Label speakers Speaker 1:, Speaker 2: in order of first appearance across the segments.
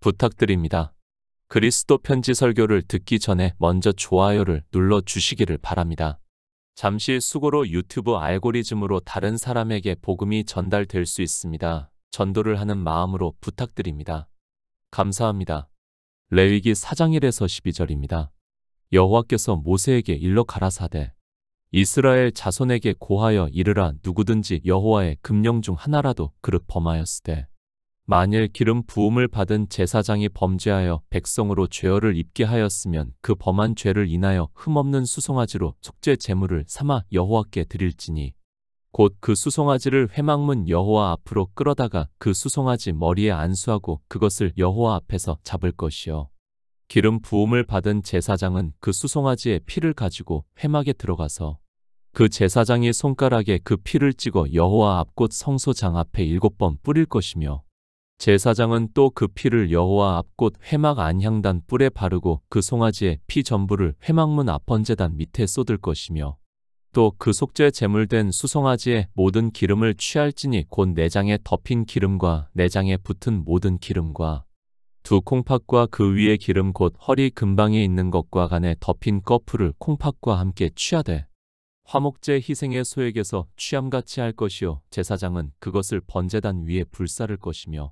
Speaker 1: 부탁드립니다. 그리스도 편지 설교를 듣기 전에 먼저 좋아요를 눌러 주시기를 바랍니다. 잠시 수고로 유튜브 알고리즘으로 다른 사람에게 복음이 전달될 수 있습니다. 전도를 하는 마음으로 부탁드립니다. 감사합니다. 레위기 4장 1에서 12절입니다. 여호와께서 모세에게 일러 가라사대 이스라엘 자손에게 고하여 이르라 누구든지 여호와의 금령 중 하나라도 그릇 범하였으되 만일 기름 부음을 받은 제사장이 범죄하여 백성으로 죄어를 입게 하였으면 그 범한 죄를 인하여 흠없는 수송아지로 속죄 제물을 삼아 여호와께 드릴지니 곧 그 수송아지를 회막문 여호와 앞으로 끌어다가 그 수송아지 머리에 안수하고 그것을 여호와 앞에서 잡을 것이요 기름 부음을 받은 제사장은 그 수송아지의 피를 가지고 회막에 들어가서 그 제사장이 손가락에 그 피를 찍어 여호와 앞 곧 성소장 앞에 7번 뿌릴 것이며 제사장은 또 그 피를 여호와 앞 곧 회막 안향단 뿔에 바르고 그 송아지의 피 전부를 회막문 앞번제단 밑에 쏟을 것이며 또 그 속죄 제물된 수송아지의 모든 기름을 취할지니 곧 내장에 덮인 기름과 내장에 붙은 모든 기름과 두 콩팥과 그 위의 기름 곧 허리 근방에 있는 것과 간에 덮인 꺼풀을 콩팥과 함께 취하되 화목제 희생의 소액에서 취함같이 할 것이요 제사장은 그것을 번제단 위에 불사를 것이며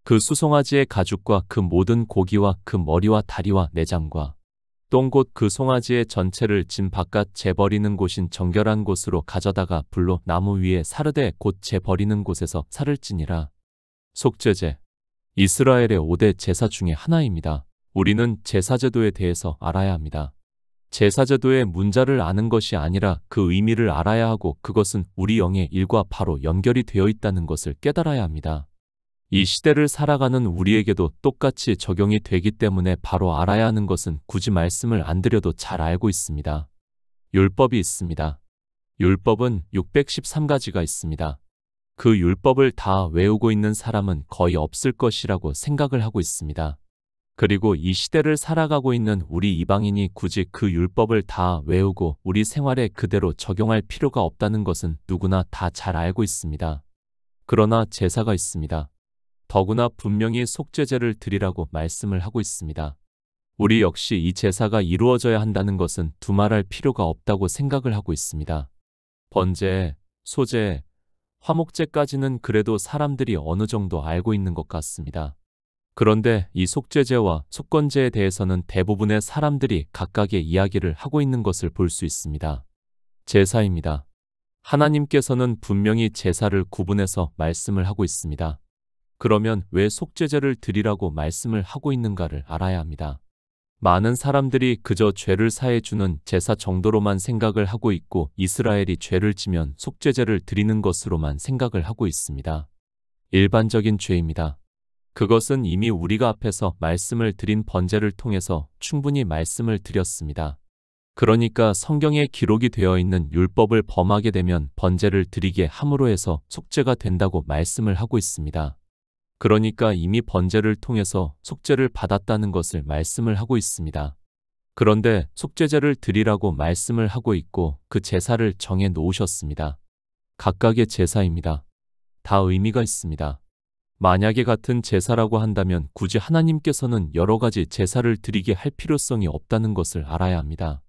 Speaker 1: 그 수송아지의 가죽과 그 모든 고기와 그 머리와 다리와 내장과 똥 곧 그 송아지의 전체를 진 바깥 재버리는 곳인 정결한 곳으로 가져다가 불로 나무 위에 사르되 곧 재버리는 곳에서 살을 찌니라. 속죄제 이스라엘의 5대 제사 중에 하나입니다. 우리는 제사제도에 대해서 알아야 합니다. 제사제도의 문자를 아는 것이 아니라 그 의미를 알아야 하고 그것은 우리 영의 일과 바로 연결이 되어 있다는 것을 깨달아야 합니다. 이 시대를 살아가는 우리에게도 똑같이 적용이 되기 때문에 바로 알아야 하는 것은 굳이 말씀을 안 드려도 잘 알고 있습니다. 율법이 있습니다. 율법은 613가지가 있습니다. 그 율법을 다 외우고 있는 사람은 거의 없을 것이라고 생각을 하고 있습니다. 그리고 이 시대를 살아가고 있는 우리 이방인이 굳이 그 율법을 다 외우고 우리 생활에 그대로 적용할 필요가 없다는 것은 누구나 다 잘 알고 있습니다. 그러나 제사가 있습니다. 더구나 분명히 속죄제를 드리라고 말씀을 하고 있습니다. 우리 역시 이 제사가 이루어져야 한다는 것은 두말할 필요가 없다고 생각을 하고 있습니다. 번제, 소제, 화목제까지는 그래도 사람들이 어느 정도 알고 있는 것 같습니다. 그런데 이 속죄제와 속건제에 대해서는 대부분의 사람들이 각각의 이야기를 하고 있는 것을 볼 수 있습니다. 제사입니다. 하나님께서는 분명히 제사를 구분해서 말씀을 하고 있습니다. 그러면 왜 속죄제를 드리라고 말씀을 하고 있는가를 알아야 합니다. 많은 사람들이 그저 죄를 사해주는 제사 정도로만 생각을 하고 있고 이스라엘이 죄를 지면 속죄제를 드리는 것으로만 생각을 하고 있습니다. 일반적인 죄입니다. 그것은 이미 우리가 앞에서 말씀을 드린 번제를 통해서 충분히 말씀을 드렸습니다. 그러니까 성경에 기록이 되어 있는 율법을 범하게 되면 번제를 드리게 함으로 해서 속죄가 된다고 말씀을 하고 있습니다. 그러니까 이미 번제를 통해서 속죄를 받았다는 것을 말씀을 하고 있습니다. 그런데 속죄제를 드리라고 말씀을 하고 있고 그 제사를 정해 놓으셨습니다. 각각의 제사입니다. 다 의미가 있습니다. 만약에 같은 제사라고 한다면 굳이 하나님께서는 여러 가지 제사를 드리게 할 필요성이 없다는 것을 알아야 합니다.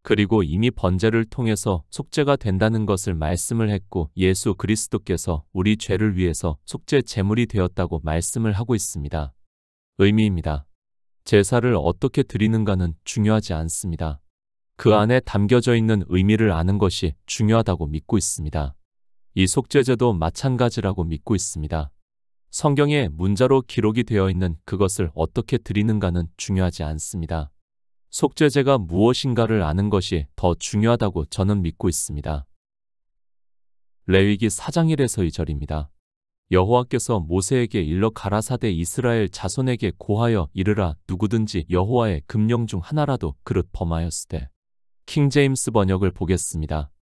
Speaker 1: 그리고 이미 번제를 통해서 속죄가 된다는 것을 말씀을 했고 예수 그리스도께서 우리 죄를 위해서 속죄 제물이 되었다고 말씀을 하고 있습니다. 의미입니다. 제사를 어떻게 드리는가는 중요하지 않습니다. 그 안에 담겨져 있는 의미를 아는 것이 중요하다고 믿고 있습니다. 이 속죄제도 마찬가지라고 믿고 있습니다. 성경에 문자로 기록이 되어 있는 그것을 어떻게 드리는가는 중요하지 않습니다. 속죄제가 무엇인가를 아는 것이 더 중요하다고 저는 믿고 있습니다. 레위기 4장 1에서 2절입니다. 여호와께서 모세에게 일러 가라사대 이스라엘 자손에게 고하여 이르라 누구든지 여호와의 금령 중 하나라도 그릇 범하였으되 킹제임스 번역을 보겠습니다.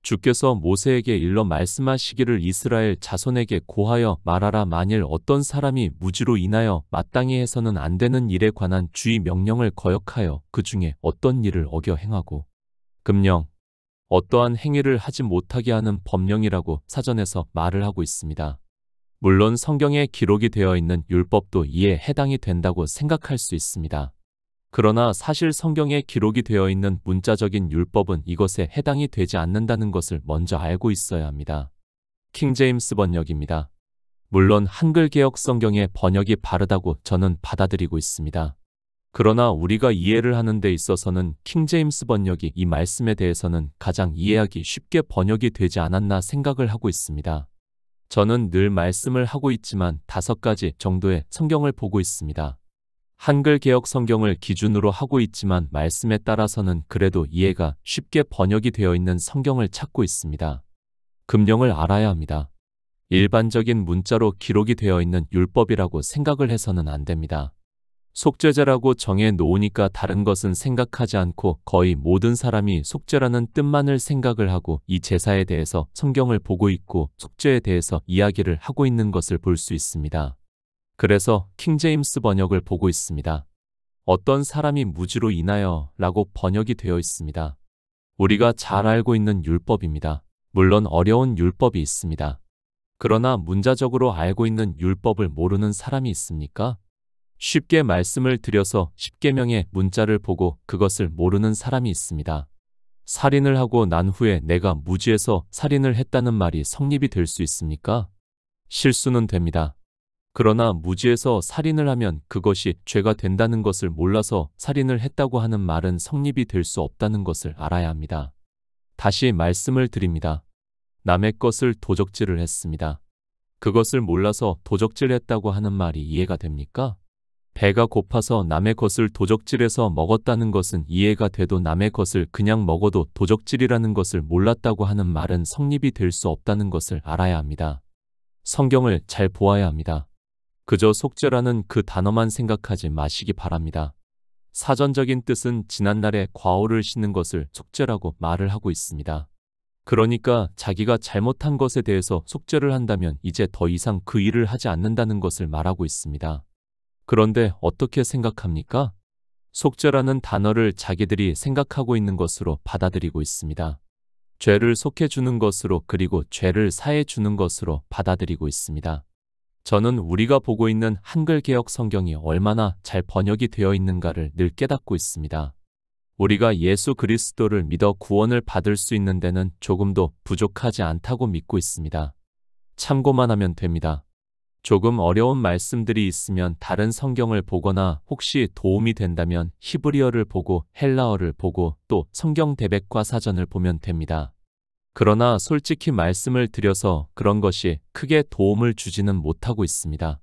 Speaker 1: 주께서 모세에게 일러 말씀하시기를 이스라엘 자손에게 고하여 말하라 만일 어떤 사람이 무지로 인하여 마땅히 해서는 안 되는 일에 관한 주의 명령을 거역하여 그 중에 어떤 일을 어겨 행하고 금령, 어떠한 행위를 하지 못하게 하는 법령이라고 사전에서 말을 하고 있습니다. 물론 성경에 기록이 되어 있는 율법도 이에 해당이 된다고 생각할 수 있습니다. 그러나 사실 성경에 기록이 되어 있는 문자적인 율법은 이것에 해당이 되지 않는다는 것을 먼저 알고 있어야 합니다. 킹제임스 번역입니다. 물론 한글 개역 성경의 번역이 바르다고 저는 받아들이고 있습니다. 그러나 우리가 이해를 하는 데 있어서는 킹제임스 번역이 이 말씀에 대해서는 가장 이해하기 쉽게 번역이 되지 않았나 생각을 하고 있습니다. 저는 늘 말씀을 하고 있지만 5가지 정도의 성경을 보고 있습니다. 한글 개역 성경을 기준으로 하고 있지만 말씀에 따라서는 그래도 이해가 쉽게 번역이 되어 있는 성경을 찾고 있습니다. 금령을 알아야 합니다. 일반적인 문자로 기록이 되어 있는 율법이라고 생각을 해서는 안 됩니다. 속죄제라고 정해 놓으니까 다른 것은 생각하지 않고 거의 모든 사람이 속죄라는 뜻만을 생각을 하고 이 제사에 대해서 성경을 보고 있고 속죄에 대해서 이야기를 하고 있는 것을 볼 수 있습니다. 그래서 킹제임스 번역을 보고 있습니다. 어떤 사람이 무지로 인하여 라고 번역이 되어 있습니다. 우리가 잘 알고 있는 율법입니다. 물론 어려운 율법이 있습니다. 그러나 문자적으로 알고 있는 율법을 모르는 사람이 있습니까? 쉽게 말씀을 드려서 십계명의 문자를 보고 그것을 모르는 사람이 있습니다. 살인을 하고 난 후에 내가 무지해서 살인을 했다는 말이 성립이 될 수 있습니까? 실수는 됩니다. 그러나 무지해서 살인을 하면 그것이 죄가 된다는 것을 몰라서 살인을 했다고 하는 말은 성립이 될 수 없다는 것을 알아야 합니다. 다시 말씀을 드립니다. 남의 것을 도적질을 했습니다. 그것을 몰라서 도적질했다고 하는 말이 이해가 됩니까? 배가 고파서 남의 것을 도적질해서 먹었다는 것은 이해가 돼도 남의 것을 그냥 먹어도 도적질이라는 것을 몰랐다고 하는 말은 성립이 될 수 없다는 것을 알아야 합니다. 성경을 잘 보아야 합니다. 그저 속죄라는 그 단어만 생각하지 마시기 바랍니다. 사전적인 뜻은 지난날에 과오를 씻는 것을 속죄라고 말을 하고 있습니다. 그러니까 자기가 잘못한 것에 대해서 속죄를 한다면 이제 더 이상 그 일을 하지 않는다는 것을 말하고 있습니다. 그런데 어떻게 생각합니까? 속죄라는 단어를 자기들이 생각하고 있는 것으로 받아들이고 있습니다. 죄를 속해주는 것으로 그리고 죄를 사해주는 것으로 받아들이고 있습니다. 저는 우리가 보고 있는 한글 개역 성경이 얼마나 잘 번역이 되어 있는가를 늘 깨닫고 있습니다. 우리가 예수 그리스도를 믿어 구원을 받을 수 있는 데는 조금도 부족하지 않다고 믿고 있습니다. 참고만 하면 됩니다. 조금 어려운 말씀들이 있으면 다른 성경을 보거나 혹시 도움이 된다면 히브리어를 보고 헬라어를 보고 또 성경 대백과 사전을 보면 됩니다. 그러나 솔직히 말씀을 드려서 그런 것이 크게 도움을 주지는 못하고 있습니다.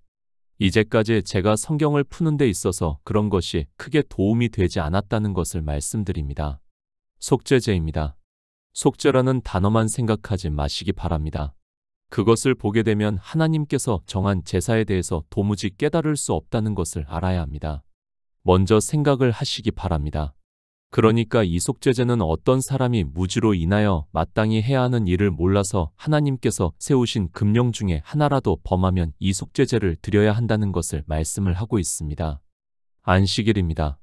Speaker 1: 이제까지 제가 성경을 푸는 데 있어서 그런 것이 크게 도움이 되지 않았다는 것을 말씀드립니다. 속죄제입니다. 속죄라는 단어만 생각하지 마시기 바랍니다. 그것을 보게 되면 하나님께서 정한 제사에 대해서 도무지 깨달을 수 없다는 것을 알아야 합니다. 먼저 생각을 하시기 바랍니다. 그러니까 이 속죄제는 어떤 사람이 무지로 인하여 마땅히 해야 하는 일을 몰라서 하나님께서 세우신 금령 중에 하나라도 범하면 이 속죄제를 드려야 한다는 것을 말씀을 하고 있습니다. 안식일입니다.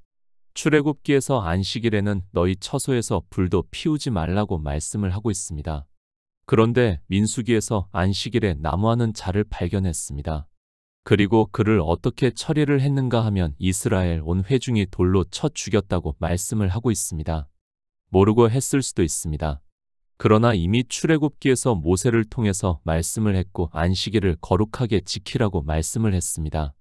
Speaker 1: 출애굽기에서 안식일에는 너희 처소에서 불도 피우지 말라고 말씀을 하고 있습니다. 그런데 민수기에서 안식일에 나무하는 자를 발견했습니다. 그리고 그를 어떻게 처리를 했는가 하면 이스라엘 온 회중이 돌로 쳐 죽였다고 말씀을 하고 있습니다. 모르고 했을 수도 있습니다. 그러나 이미 출애굽기에서 모세를 통해서 말씀을 했고 안식일을 거룩하게 지키라고 말씀을 했습니다.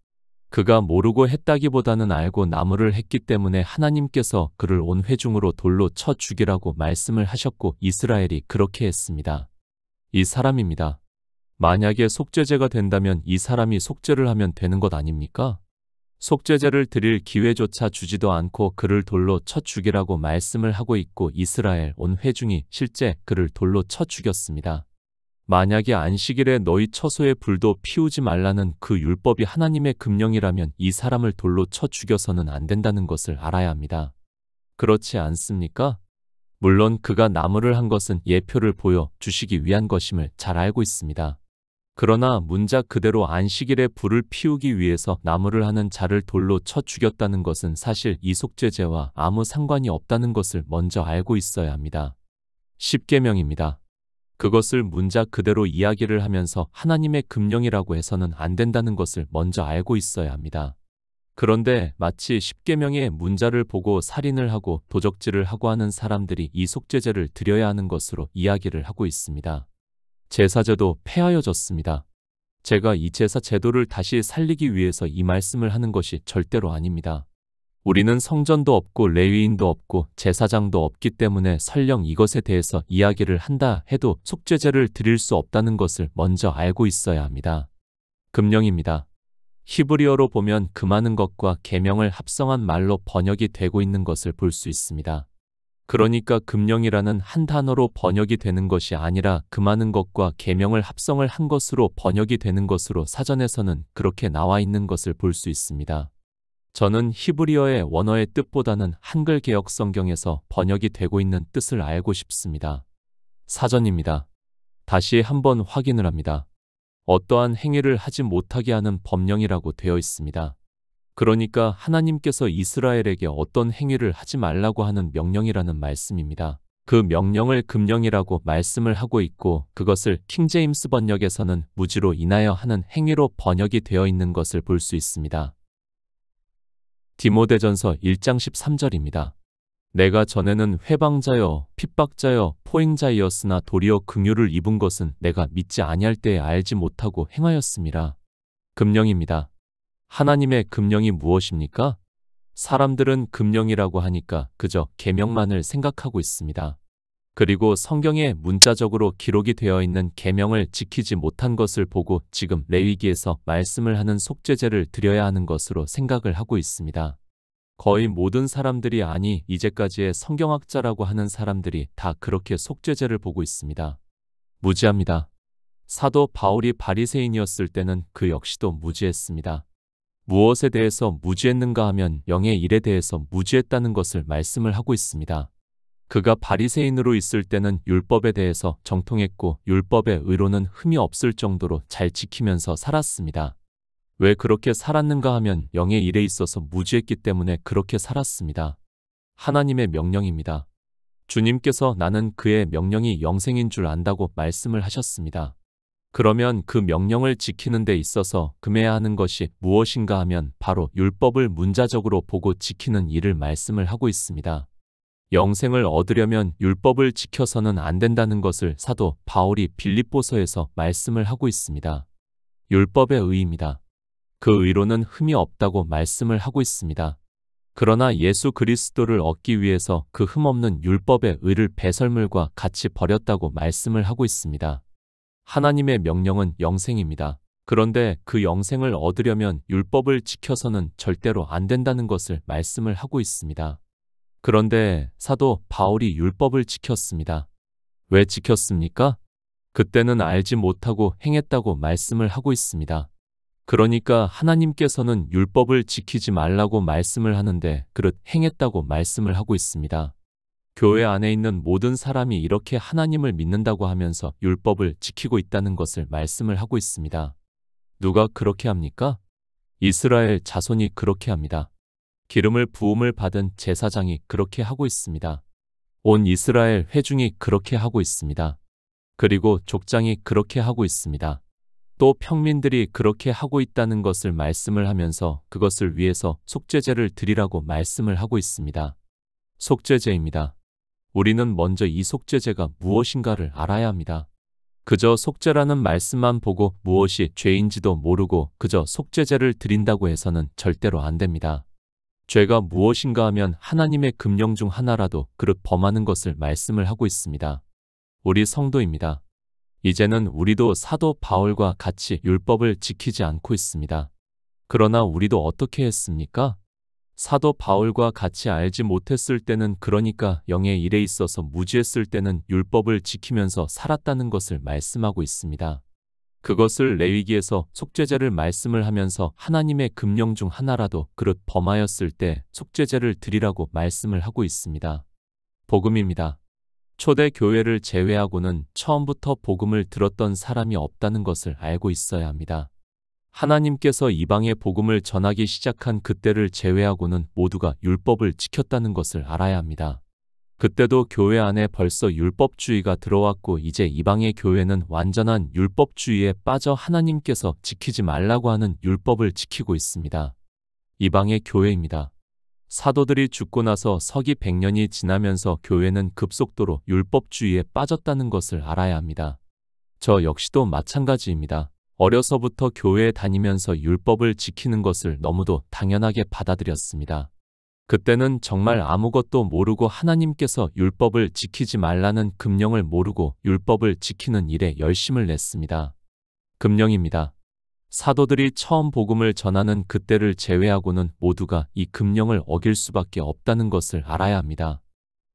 Speaker 1: 그가 모르고 했다기보다는 알고 나무를 했기 때문에 하나님께서 그를 온 회중으로 돌로 쳐 죽이라고 말씀을 하셨고 이스라엘이 그렇게 했습니다. 이 사람입니다. 만약에 속죄제가 된다면 이 사람이 속죄를 하면 되는 것 아닙니까? 속죄제를 드릴 기회조차 주지도 않고 그를 돌로 쳐 죽이라고 말씀을 하고 있고 이스라엘 온 회중이 실제 그를 돌로 쳐 죽였습니다. 만약에 안식일에 너희 처소에 불도 피우지 말라는 그 율법이 하나님의 금령이라면 이 사람을 돌로 쳐 죽여서는 안 된다는 것을 알아야 합니다. 그렇지 않습니까? 물론 그가 나무를 한 것은 예표를 보여 주시기 위한 것임을 잘 알고 있습니다. 그러나 문자 그대로 안식일에 불을 피우기 위해서 나무를 하는 자를 돌로 쳐 죽였다는 것은 사실 이 속죄제와 아무 상관이 없다는 것을 먼저 알고 있어야 합니다. 십계명입니다. 그것을 문자 그대로 이야기를 하면서 하나님의 금령이라고 해서는 안 된다는 것을 먼저 알고 있어야 합니다. 그런데 마치 십계명의 문자를 보고 살인을 하고 도적질을 하고 하는 사람들이 이 속죄제를 드려야 하는 것으로 이야기를 하고 있습니다. 제사제도 폐하여졌습니다. 제가 이 제사 제도를 다시 살리기 위해서 이 말씀을 하는 것이 절대로 아닙니다. 우리는 성전도 없고 레위인도 없고 제사장도 없기 때문에 설령 이것에 대해서 이야기를 한다 해도 속죄제를 드릴 수 없다는 것을 먼저 알고 있어야 합니다. 금령입니다. 히브리어로 보면 금하는 것과 계명을 합성한 말로 번역이 되고 있는 것을 볼 수 있습니다. 그러니까 금령이라는 한 단어로 번역이 되는 것이 아니라 금하는 것과 계명을 합성을 한 것으로 번역이 되는 것으로 사전에서는 그렇게 나와 있는 것을 볼 수 있습니다. 저는 히브리어의 원어의 뜻보다는 한글 개역 성경에서 번역이 되고 있는 뜻을 알고 싶습니다. 사전입니다. 다시 한번 확인을 합니다. 어떠한 행위를 하지 못하게 하는 법령이라고 되어 있습니다. 그러니까 하나님께서 이스라엘에게 어떤 행위를 하지 말라고 하는 명령이라는 말씀입니다. 그 명령을 금령이라고 말씀을 하고 있고 그것을 킹제임스 번역에서는 무지로 인하여 하는 행위로 번역이 되어 있는 것을 볼 수 있습니다. 디모데전서 1장 13절입니다. 내가 전에는 회방자여 핍박자여 포행자이었으나 도리어 긍휼을 입은 것은 내가 믿지 아니할 때에 알지 못하고 행하였음이라. 금령입니다. 하나님의 금령이 무엇입니까? 사람들은 금령이라고 하니까 그저 계명만을 생각하고 있습니다. 그리고 성경에 문자적으로 기록이 되어 있는 계명을 지키지 못한 것을 보고 지금 레위기에서 말씀을 하는 속죄제를 드려야 하는 것으로 생각을 하고 있습니다. 거의 모든 사람들이 아니 이제까지의 성경학자라고 하는 사람들이 다 그렇게 속죄제를 보고 있습니다. 무지합니다. 사도 바울이 바리새인이었을 때는 그 역시도 무지했습니다. 무엇에 대해서 무지했는가 하면 영의 일에 대해서 무지했다는 것을 말씀을 하고 있습니다. 그가 바리새인으로 있을 때는 율법에 대해서 정통했고 율법의 의로는 흠이 없을 정도로 잘 지키면서 살았습니다. 왜 그렇게 살았는가 하면 영의 일에 있어서 무지했기 때문에 그렇게 살았습니다. 하나님의 명령입니다. 주님께서 나는 그의 명령이 영생인 줄 안다고 말씀을 하셨습니다. 그러면 그 명령을 지키는 데 있어서 금해야 하는 것이 무엇인가 하면 바로 율법을 문자적으로 보고 지키는 일을 말씀을 하고 있습니다. 영생을 얻으려면 율법을 지켜서는 안 된다는 것을 사도 바울이 빌립보서에서 말씀을 하고 있습니다. 율법의 의입니다. 그 의로는 흠이 없다고 말씀을 하고 있습니다. 그러나 예수 그리스도를 얻기 위해서 그 흠없는 율법의 의를 배설물과 같이 버렸다고 말씀을 하고 있습니다. 하나님의 명령은 영생입니다. 그런데 그 영생을 얻으려면 율법을 지켜서는 절대로 안 된다는 것을 말씀을 하고 있습니다. 그런데 사도 바울이 율법을 지켰습니다. 왜 지켰습니까? 그때는 알지 못하고 행했다고 말씀을 하고 있습니다. 그러니까 하나님께서는 율법을 지키지 말라고 말씀을 하는데 그릇 행했다고 말씀을 하고 있습니다. 교회 안에 있는 모든 사람이 이렇게 하나님을 믿는다고 하면서 율법을 지키고 있다는 것을 말씀을 하고 있습니다. 누가 그렇게 합니까? 이스라엘 자손이 그렇게 합니다. 기름을 부음을 받은 제사장이 그렇게 하고 있습니다. 온 이스라엘 회중이 그렇게 하고 있습니다. 그리고 족장이 그렇게 하고 있습니다. 또 평민들이 그렇게 하고 있다는 것을 말씀을 하면서 그것을 위해서 속죄제를 드리라고 말씀을 하고 있습니다. 속죄제입니다. 우리는 먼저 이 속죄제가 무엇인가를 알아야 합니다. 그저 속죄라는 말씀만 보고 무엇이 죄인지도 모르고 그저 속죄제를 드린다고 해서는 절대로 안 됩니다. 죄가 무엇인가 하면 하나님의 금령 중 하나라도 그릇 범하는 것을 말씀을 하고 있습니다. 우리 성도입니다. 이제는 우리도 사도 바울과 같이 율법을 지키지 않고 있습니다. 그러나 우리도 어떻게 했습니까? 사도 바울과 같이 알지 못했을 때는 그러니까 영의 일에 있어서 무지했을 때는 율법을 지키면서 살았다는 것을 말씀하고 있습니다. 그것을 레위기에서 속죄제를 말씀을 하면서 하나님의 금령 중 하나라도 그릇 범하였을 때 속죄제를 드리라고 말씀을 하고 있습니다. 복음입니다. 초대 교회를 제외하고는 처음부터 복음을 들었던 사람이 없다는 것을 알고 있어야 합니다. 하나님께서 이방의 복음을 전하기 시작한 그때를 제외하고는 모두가 율법을 지켰다는 것을 알아야 합니다. 그때도 교회 안에 벌써 율법주의가 들어왔고 이제 이방의 교회는 완전한 율법주의에 빠져 하나님께서 지키지 말라고 하는 율법을 지키고 있습니다. 이방의 교회입니다. 사도들이 죽고 나서 서기 100년이 지나면서 교회는 급속도로 율법주의에 빠졌다는 것을 알아야 합니다. 저 역시도 마찬가지입니다. 어려서부터 교회에 다니면서 율법을 지키는 것을 너무도 당연하게 받아들였습니다. 그때는 정말 아무것도 모르고 하나님께서 율법을 지키지 말라는 금령을 모르고 율법을 지키는 일에 열심을 냈습니다. 금령입니다. 사도들이 처음 복음을 전하는 그때를 제외하고는 모두가 이 금령을 어길 수밖에 없다는 것을 알아야 합니다.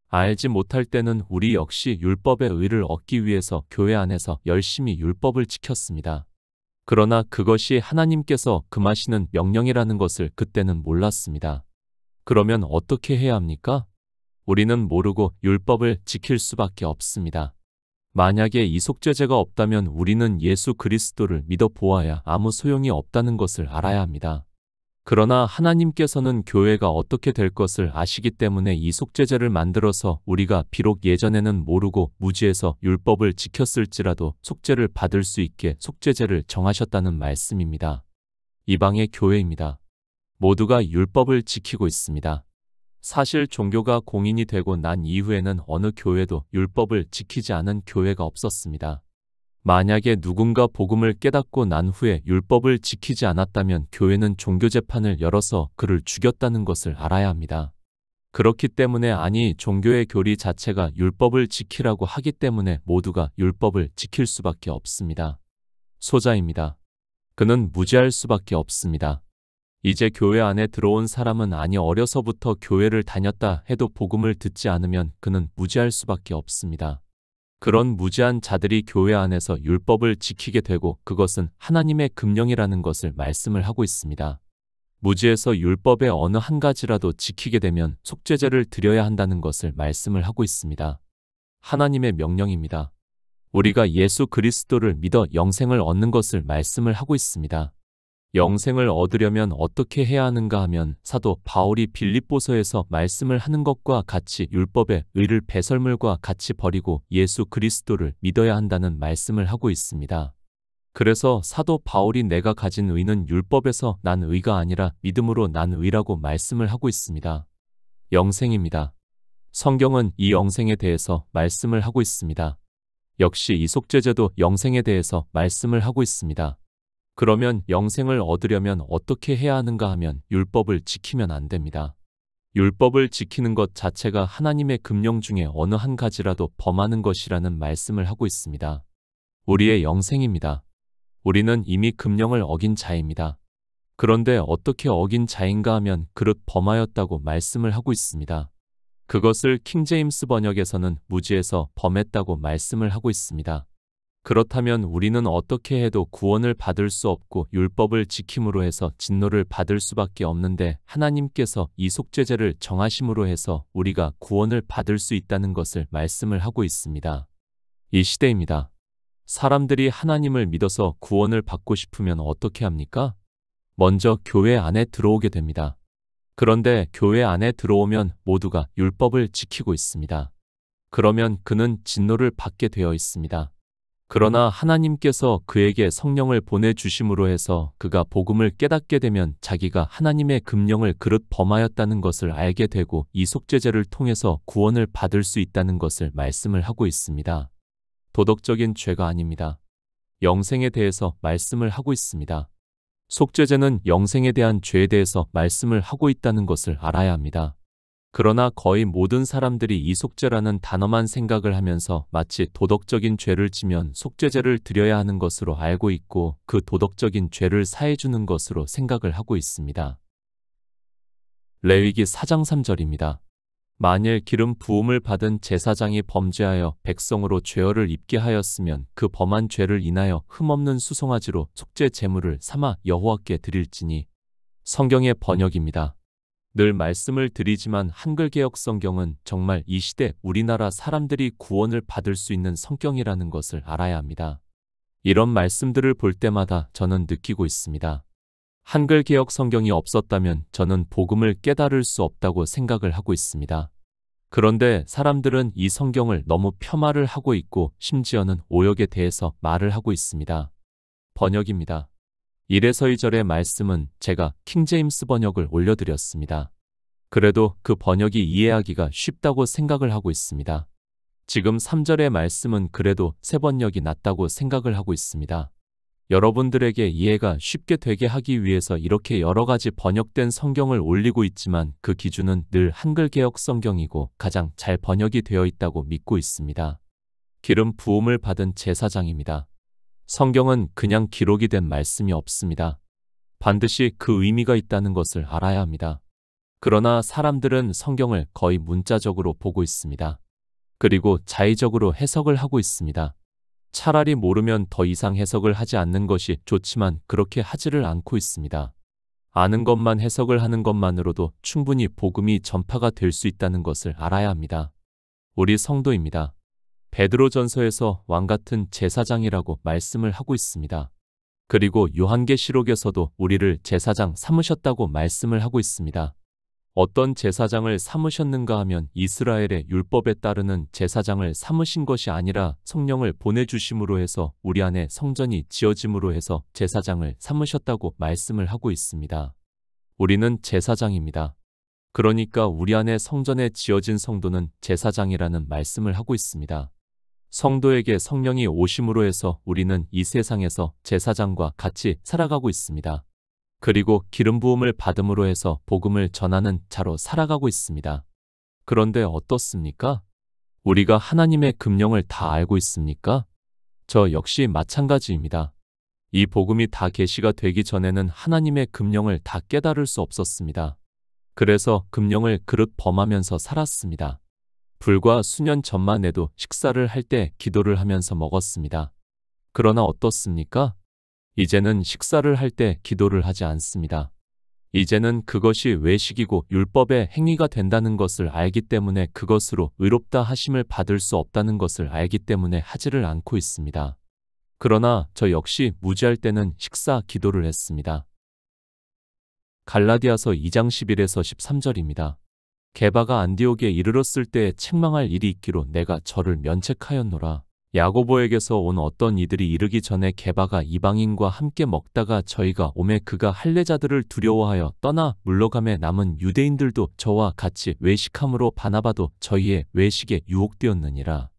Speaker 1: 알지 못할 때는 우리 역시 율법의 의를 얻기 위해서 교회 안에서 열심히 율법을 지켰습니다. 그러나 그것이 하나님께서 금하시는 명령이라는 것을 그때는 몰랐습니다. 그러면 어떻게 해야 합니까? 우리는 모르고 율법을 지킬 수밖에 없습니다. 만약에 이속죄제가 없다면 우리는 예수 그리스도를 믿어 보아야 아무 소용이 없다는 것을 알아야 합니다. 그러나 하나님께서는 교회가 어떻게 될 것을 아시기 때문에 이속죄제를 만들어서 우리가 비록 예전에는 모르고 무지해서 율법을 지켰을지라도 속죄를 받을 수 있게 속죄제를 정하셨다는 말씀입니다. 이방의 교회입니다. 모두가 율법을 지키고 있습니다. 사실 종교가 공인이 되고 난 이후에는 어느 교회도 율법을 지키지 않은 교회가 없었습니다. 만약에 누군가 복음을 깨닫고 난 후에 율법을 지키지 않았다면 교회는 종교재판을 열어서 그를 죽였다는 것을 알아야 합니다. 그렇기 때문에 아니 종교의 교리 자체가 율법을 지키라고 하기 때문에 모두가 율법을 지킬 수밖에 없습니다. 소자입니다. 그는 무지할 수밖에 없습니다. 이제 교회 안에 들어온 사람은 아니 어려서부터 교회를 다녔다 해도 복음을 듣지 않으면 그는 무지할 수밖에 없습니다. 그런 무지한 자들이 교회 안에서 율법을 지키게 되고 그것은 하나님의 금령이라는 것을 말씀을 하고 있습니다. 무지해서 율법의 어느 한 가지라도 지키게 되면 속죄제를 드려야 한다는 것을 말씀을 하고 있습니다. 하나님의 명령입니다. 우리가 예수 그리스도를 믿어 영생을 얻는 것을 말씀을 하고 있습니다. 영생을 얻으려면 어떻게 해야 하는가 하면 사도 바울이 빌립보서에서 말씀을 하는 것과 같이 율법의 의를 배설물과 같이 버리고 예수 그리스도를 믿어야 한다는 말씀을 하고 있습니다. 그래서 사도 바울이 내가 가진 의는 율법에서 난 의가 아니라 믿음으로 난 의라고 말씀을 하고 있습니다. 영생입니다. 성경은 이 영생에 대해서 말씀을 하고 있습니다. 역시 이속죄제도 영생에 대해서 말씀을 하고 있습니다. 그러면 영생을 얻으려면 어떻게 해야 하는가 하면 율법을 지키면 안 됩니다. 율법을 지키는 것 자체가 하나님의 금령 중에 어느 한 가지라도 범하는 것이라는 말씀을 하고 있습니다. 우리의 영생입니다. 우리는 이미 금령을 어긴 자입니다. 그런데 어떻게 어긴 자인가 하면 그릇 범하였다고 말씀을 하고 있습니다. 그것을 킹제임스 번역에서는 무지해서 범했다고 말씀을 하고 있습니다. 그렇다면 우리는 어떻게 해도 구원을 받을 수 없고 율법을 지킴으로 해서 진노를 받을 수밖에 없는데 하나님께서 이 속죄제를 정하심으로 해서 우리가 구원을 받을 수 있다는 것을 말씀을 하고 있습니다. 이 시대입니다. 사람들이 하나님을 믿어서 구원을 받고 싶으면 어떻게 합니까? 먼저 교회 안에 들어오게 됩니다. 그런데 교회 안에 들어오면 모두가 율법을 지키고 있습니다. 그러면 그는 진노를 받게 되어 있습니다. 그러나 하나님께서 그에게 성령을 보내주심으로 해서 그가 복음을 깨닫게 되면 자기가 하나님의 금령을 그릇 범하였다는 것을 알게 되고 이 속죄제를 통해서 구원을 받을 수 있다는 것을 말씀을 하고 있습니다. 도덕적인 죄가 아닙니다. 영생에 대해서 말씀을 하고 있습니다. 속죄제는 영생에 대한 죄에 대해서 말씀을 하고 있다는 것을 알아야 합니다. 그러나 거의 모든 사람들이 이 속죄라는 단어만 생각을 하면서 마치 도덕적인 죄를 지면 속죄제를 드려야 하는 것으로 알고 있고 그 도덕적인 죄를 사해주는 것으로 생각을 하고 있습니다. 레위기 4장 3절입니다. 만일 기름 부음을 받은 제사장이 범죄하여 백성으로 죄어를 입게 하였으면 그 범한 죄를 인하여 흠없는 수송아지로 속죄 제물을 삼아 여호와께 드릴지니. 성경의 번역입니다. 늘 말씀을 드리지만 한글개혁 성경은 정말 이 시대 우리나라 사람들이 구원을 받을 수 있는 성경이라는 것을 알아야 합니다. 이런 말씀들을 볼 때마다 저는 느끼고 있습니다. 한글개혁 성경이 없었다면 저는 복음을 깨달을 수 없다고 생각을 하고 있습니다. 그런데 사람들은 이 성경을 너무 폄하를 하고 있고 심지어는 오역에 대해서 말을 하고 있습니다. 번역입니다. 1에서 2절의 말씀은 제가 킹제임스 번역을 올려드렸습니다. 그래도 그 번역이 이해하기가 쉽다고 생각을 하고 있습니다. 지금 3절의 말씀은 그래도 새 번역이 낫다고 생각을 하고 있습니다. 여러분들에게 이해가 쉽게 되게 하기 위해서 이렇게 여러 가지 번역된 성경을 올리고 있지만 그 기준은 늘 한글 개역 성경이고 가장 잘 번역이 되어 있다고 믿고 있습니다. 기름 부음을 받은 제사장입니다. 성경은 그냥 기록이 된 말씀이 없습니다. 반드시 그 의미가 있다는 것을 알아야 합니다. 그러나 사람들은 성경을 거의 문자적으로 보고 있습니다. 그리고 자의적으로 해석을 하고 있습니다. 차라리 모르면 더 이상 해석을 하지 않는 것이 좋지만 그렇게 하지를 않고 있습니다. 아는 것만 해석을 하는 것만으로도 충분히 복음이 전파가 될 수 있다는 것을 알아야 합니다. 우리 성도입니다. 베드로전서에서 왕같은 제사장이라고 말씀을 하고 있습니다. 그리고 요한계시록에서도 우리를 제사장 삼으셨다고 말씀을 하고 있습니다. 어떤 제사장을 삼으셨는가 하면 이스라엘의 율법에 따르는 제사장을 삼으신 것이 아니라 성령을 보내주심으로 해서 우리 안에 성전이 지어짐으로 해서 제사장을 삼으셨다고 말씀을 하고 있습니다. 우리는 제사장입니다. 그러니까 우리 안에 성전에 지어진 성도는 제사장이라는 말씀을 하고 있습니다. 성도에게 성령이 오심으로 해서 우리는 이 세상에서 제사장과 같이 살아가고 있습니다. 그리고 기름 부음을 받음으로 해서 복음을 전하는 자로 살아가고 있습니다. 그런데 어떻습니까? 우리가 하나님의 금령을 다 알고 있습니까? 저 역시 마찬가지입니다. 이 복음이 다 계시가 되기 전에는 하나님의 금령을 다 깨달을 수 없었습니다. 그래서 금령을 그릇 범하면서 살았습니다. 불과 수년 전만 해도 식사를 할 때 기도를 하면서 먹었습니다. 그러나 어떻습니까? 이제는 식사를 할 때 기도를 하지 않습니다. 이제는 그것이 외식이고 율법의 행위가 된다는 것을 알기 때문에 그것으로 의롭다 하심을 받을 수 없다는 것을 알기 때문에 하지를 않고 있습니다. 그러나 저 역시 무지할 때는 식사 기도를 했습니다. 갈라디아서 2장 11에서 13절입니다. 게바가 안디옥에 이르렀을 때에 책망할 일이 있기로 내가 저를 면책하였노라. 야고보에게서 온 어떤 이들이 이르기 전에 게바가 이방인과 함께 먹다가 저희가 오매 그가 할례자들을 두려워하여 떠나 물러가매 남은 유대인들도 저와 같이 외식함으로 바나바도 저희의 외식에 유혹되었느니라.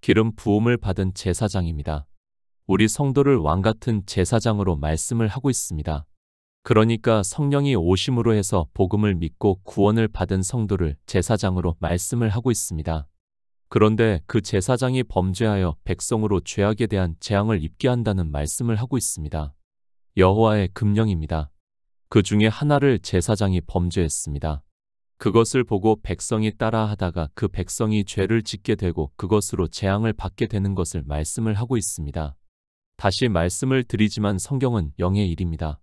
Speaker 1: 기름 부음을 받은 제사장입니다. 우리 성도를 왕같은 제사장으로 말씀을 하고 있습니다. 그러니까 성령이 오심으로 해서 복음을 믿고 구원을 받은 성도를 제사장으로 말씀을 하고 있습니다. 그런데 그 제사장이 범죄하여 백성으로 죄악에 대한 재앙을 입게 한다는 말씀을 하고 있습니다. 여호와의 금령입니다. 그 중에 하나를 제사장이 범죄했습니다. 그것을 보고 백성이 따라하다가 그 백성이 죄를 짓게 되고 그것으로 재앙을 받게 되는 것을 말씀을 하고 있습니다. 다시 말씀을 드리지만 성경은 영의 일입니다.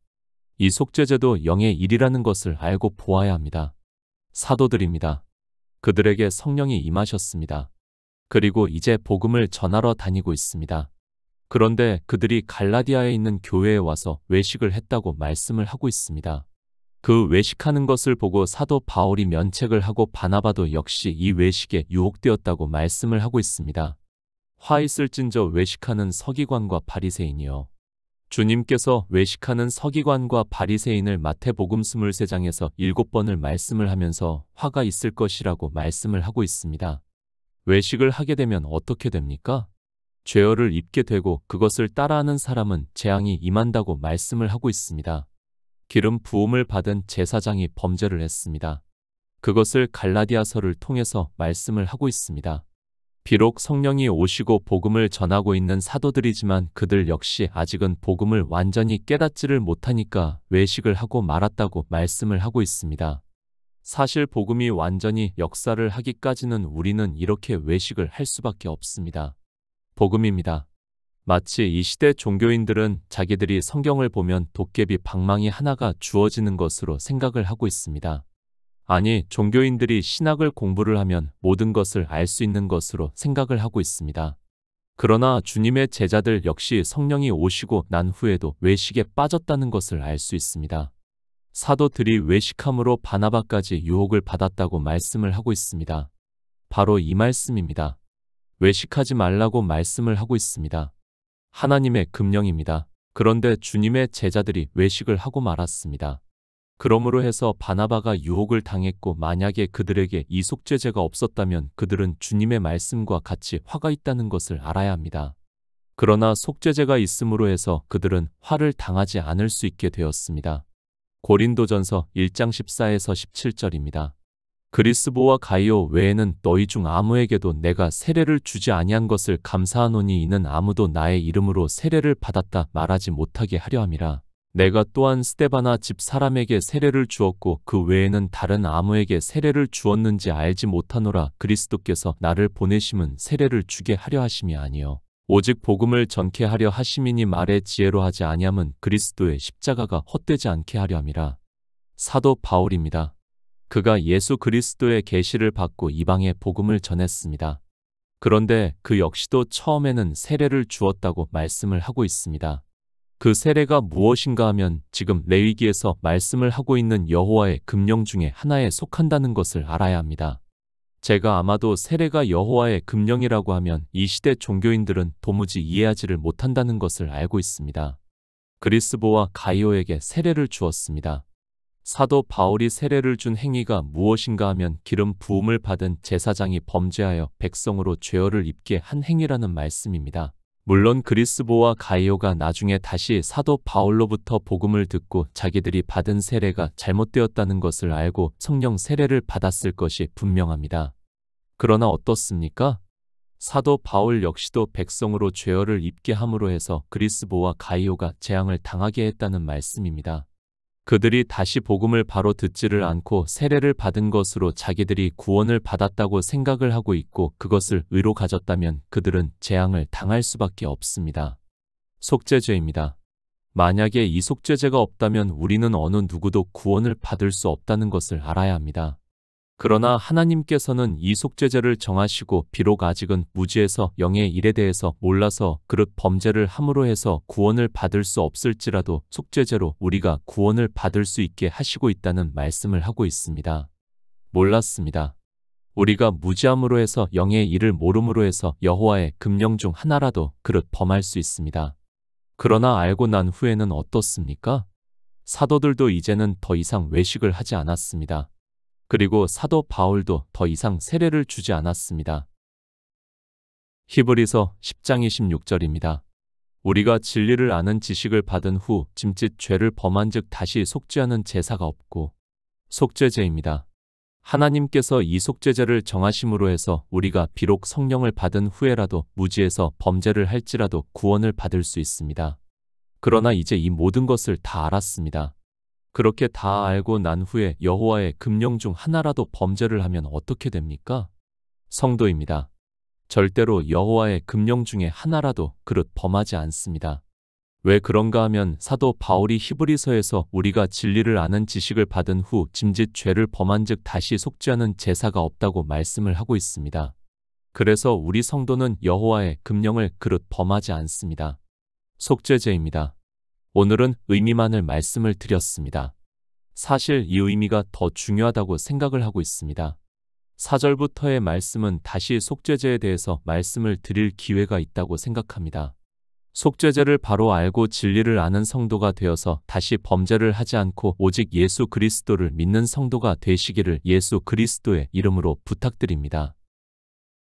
Speaker 1: 이 속죄제도 영의 일이라는 것을 알고 보아야 합니다. 사도들입니다. 그들에게 성령이 임하셨습니다. 그리고 이제 복음을 전하러 다니고 있습니다. 그런데 그들이 갈라디아에 있는 교회에 와서 외식을 했다고 말씀을 하고 있습니다. 그 외식하는 것을 보고 사도 바울이 면책을 하고 바나바도 역시 이 외식에 유혹되었다고 말씀을 하고 있습니다. 화 있을진저 외식하는 서기관과 바리새인이여. 주님께서 외식하는 서기관과 바리새인을 마태복음 23장에서 7번을 말씀을 하면서 화가 있을 것이라고 말씀을 하고 있습니다. 외식을 하게 되면 어떻게 됩니까? 죄어를 입게 되고 그것을 따라하는 사람은 재앙이 임한다고 말씀을 하고 있습니다. 기름 부음을 받은 제사장이 범죄를 했습니다. 그것을 갈라디아서를 통해서 말씀을 하고 있습니다. 비록 성령이 오시고 복음을 전하고 있는 사도들이지만 그들 역시 아직은 복음을 완전히 깨닫지를 못하니까 외식을 하고 말았다고 말씀을 하고 있습니다. 사실 복음이 완전히 역사를 하기까지는 우리는 이렇게 외식을 할 수밖에 없습니다. 복음입니다. 마치 이 시대 종교인들은 자기들이 성경을 보면 도깨비 방망이 하나가 주어지는 것으로 생각을 하고 있습니다. 아니, 종교인들이 신학을 공부를 하면 모든 것을 알 수 있는 것으로 생각을 하고 있습니다. 그러나 주님의 제자들 역시 성령이 오시고 난 후에도 외식에 빠졌다는 것을 알 수 있습니다. 사도들이 외식함으로 바나바까지 유혹을 받았다고 말씀을 하고 있습니다. 바로 이 말씀입니다. 외식하지 말라고 말씀을 하고 있습니다. 하나님의 금령입니다. 그런데 주님의 제자들이 외식을 하고 말았습니다. 그러므로 해서 바나바가 유혹을 당했고 만약에 그들에게 이 속죄제가 없었다면 그들은 주님의 말씀과 같이 화가 있다는 것을 알아야 합니다. 그러나 속죄제가 있음으로 해서 그들은 화를 당하지 않을 수 있게 되었습니다. 고린도전서 1장 14에서 17절입니다. 그리스보와 가이오 외에는 너희 중 아무에게도 내가 세례를 주지 아니한 것을 감사하노니 이는 아무도 나의 이름으로 세례를 받았다 말하지 못하게 하려 함이라. 내가 또한 스데바나 집 사람에게 세례를 주었고 그 외에는 다른 아무에게 세례를 주었는지 알지 못하노라. 그리스도께서 나를 보내심은 세례를 주게 하려 하심이 아니요 오직 복음을 전케 하려 하심이니 말의 지혜로 하지 아니함은 그리스도의 십자가가 헛되지 않게 하려 함이라. 사도 바울입니다. 그가 예수 그리스도의 계시를 받고 이방에 복음을 전했습니다. 그런데 그 역시도 처음에는 세례를 주었다고 말씀을 하고 있습니다. 그 세례가 무엇인가 하면 지금 레위기에서 말씀을 하고 있는 여호와의 금령 중에 하나에 속한다는 것을 알아야 합니다. 제가 아마도 세례가 여호와의 금령이라고 하면 이 시대 종교인들은 도무지 이해하지를 못한다는 것을 알고 있습니다. 그리스보와 가이오에게 세례를 주었습니다. 사도 바울이 세례를 준 행위가 무엇인가 하면 기름 부음을 받은 제사장이 범죄하여 백성으로 죄어를 입게 한 행위라는 말씀입니다. 물론 그리스보와 가이오가 나중에 다시 사도 바울로부터 복음을 듣고 자기들이 받은 세례가 잘못되었다는 것을 알고 성령 세례를 받았을 것이 분명합니다. 그러나 어떻습니까? 사도 바울 역시도 백성으로 죄어를 입게 함으로 해서 그리스보와 가이오가 재앙을 당하게 했다는 말씀입니다. 그들이 다시 복음을 바로 듣지를 않고 세례를 받은 것으로 자기들이 구원을 받았다고 생각을 하고 있고 그것을 의로 가졌다면 그들은 재앙을 당할 수밖에 없습니다. 속죄죄입니다. 만약에 이 속죄죄가 없다면 우리는 어느 누구도 구원을 받을 수 없다는 것을 알아야 합니다. 그러나 하나님께서는 이 속죄죄를 정하시고 비록 아직은 무지해서 영의 일에 대해서 몰라서 그릇 범죄를 함으로 해서 구원을 받을 수 없을지라도 속죄죄로 우리가 구원을 받을 수 있게 하시고 있다는 말씀을 하고 있습니다. 몰랐습니다. 우리가 무지함으로 해서 영의 일을 모름으로 해서 여호와의 금령 중 하나라도 그릇 범할 수 있습니다. 그러나 알고 난 후에는 어떻습니까? 사도들도 이제는 더 이상 외식을 하지 않았습니다. 그리고 사도 바울도 더 이상 세례를 주지 않았습니다. 히브리서 10장 26절입니다. 우리가 진리를 아는 지식을 받은 후 짐짓 죄를 범한 즉 다시 속죄하는 제사가 없고 속죄제입니다. 하나님께서 이 속죄제를 정하심으로 해서 우리가 비록 성령을 받은 후에라도 무지해서 범죄를 할지라도 구원을 받을 수 있습니다. 그러나 이제 이 모든 것을 다 알았습니다. 그렇게 다 알고 난 후에 여호와의 금령 중 하나라도 범죄를 하면 어떻게 됩니까? 성도입니다. 절대로 여호와의 금령 중에 하나라도 그릇 범하지 않습니다. 왜 그런가 하면 사도 바울이 히브리서에서 우리가 진리를 아는 지식을 받은 후 짐짓 죄를 범한 즉 다시 속죄하는 제사가 없다고 말씀을 하고 있습니다. 그래서 우리 성도는 여호와의 금령을 그릇 범하지 않습니다. 속죄제입니다. 오늘은 의미만을 말씀을 드렸습니다. 사실 이 의미가 더 중요하다고 생각을 하고 있습니다. 4절부터의 말씀은 다시 속죄제에 대해서 말씀을 드릴 기회가 있다고 생각합니다. 속죄제를 바로 알고 진리를 아는 성도가 되어서 다시 범죄를 하지 않고 오직 예수 그리스도를 믿는 성도가 되시기를 예수 그리스도의 이름으로 부탁드립니다.